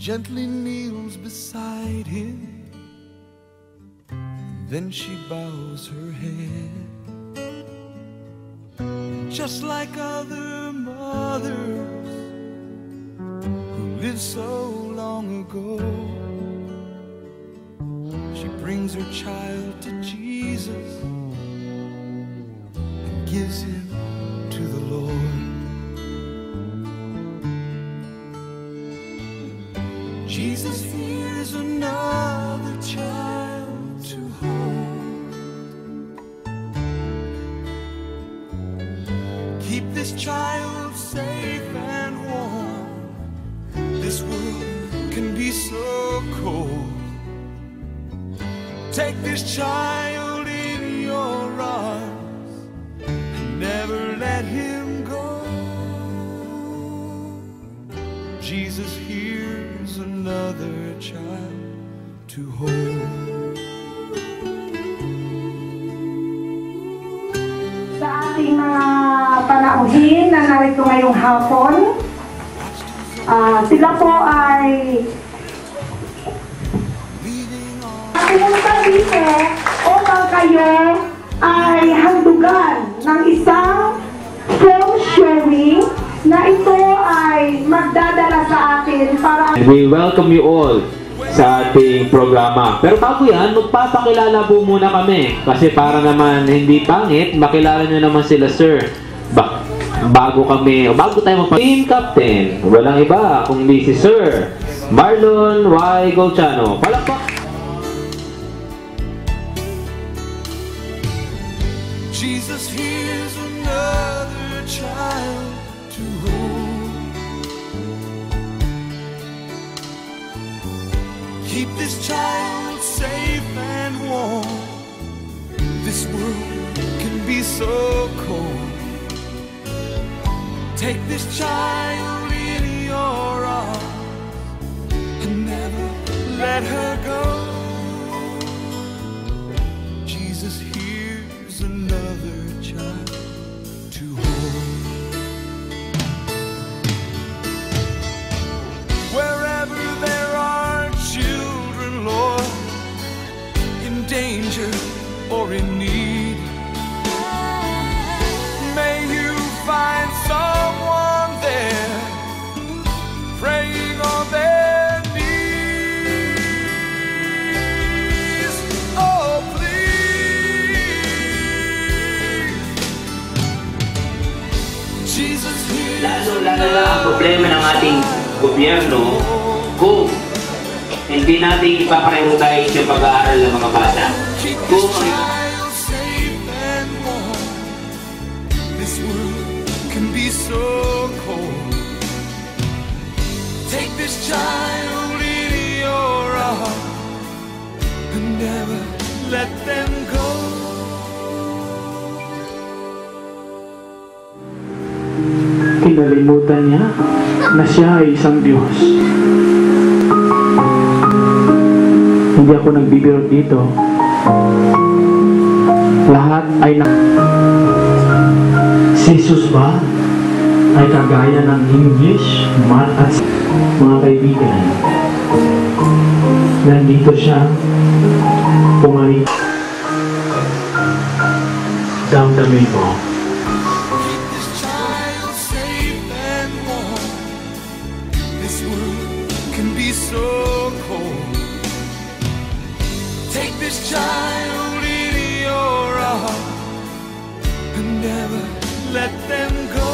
gently kneels beside him, then she bows her head. Just like other mothers who lived so long ago, she brings her child to Jesus and gives him to the Lord. Jesus hears another child to hold. Keep this child safe and warm. This world can be so cold. Take this child in your arms and never let him go. Jesus hears another child to hold. Sa ating mga panauhin na narito ngayong hapon, sila po ay pumunta dito upang kayo ay handugan ng isang film showing na ito ay magdadala sa atin para... We welcome you all sa ating programa. Pero bago yan, magpapakilala po muna kami. Kasi para naman hindi pangit, makilala nyo naman sila, sir. Bago tayo Team Captain, walang iba kundi si Sir Marlon Y. Golchano. Palakpak! Jesus hears another child to hold. Keep this child safe and warm. This world can be so cold. Take this child in your arms and never let her go. Jesus hears another child to hold. Wherever there are children, Lord, in danger or in need, may you find someone there praying on their knees. Oh, please, Jesus hears. Lalo ang problema ng ating gobyerno kung hindi natin ipaprioritize yung pag-aaral ng mga bata. Kung this world can be so cold. Take this child in your arms and never let them go. Kinalimutan niya na siya ay isang Diyos. Hindi ako nagbibiro dito. Lahat ay Si Jesus ba ay kagaya ng English, math at mga kaibigan. Nandito siya, pumalik. Damdamin mo. Keep this child safe and warm. This world can be so cold. Take this child in your arms and never let them go.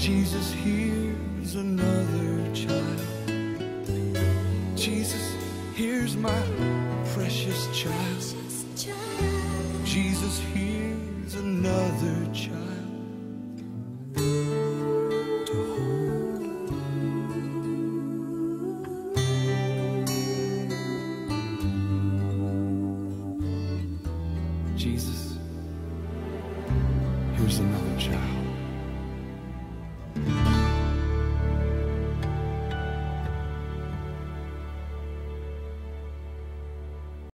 Jesus hears another child. Jesus hears my precious child. Jesus hears another child to hold. Jesus, here's another child.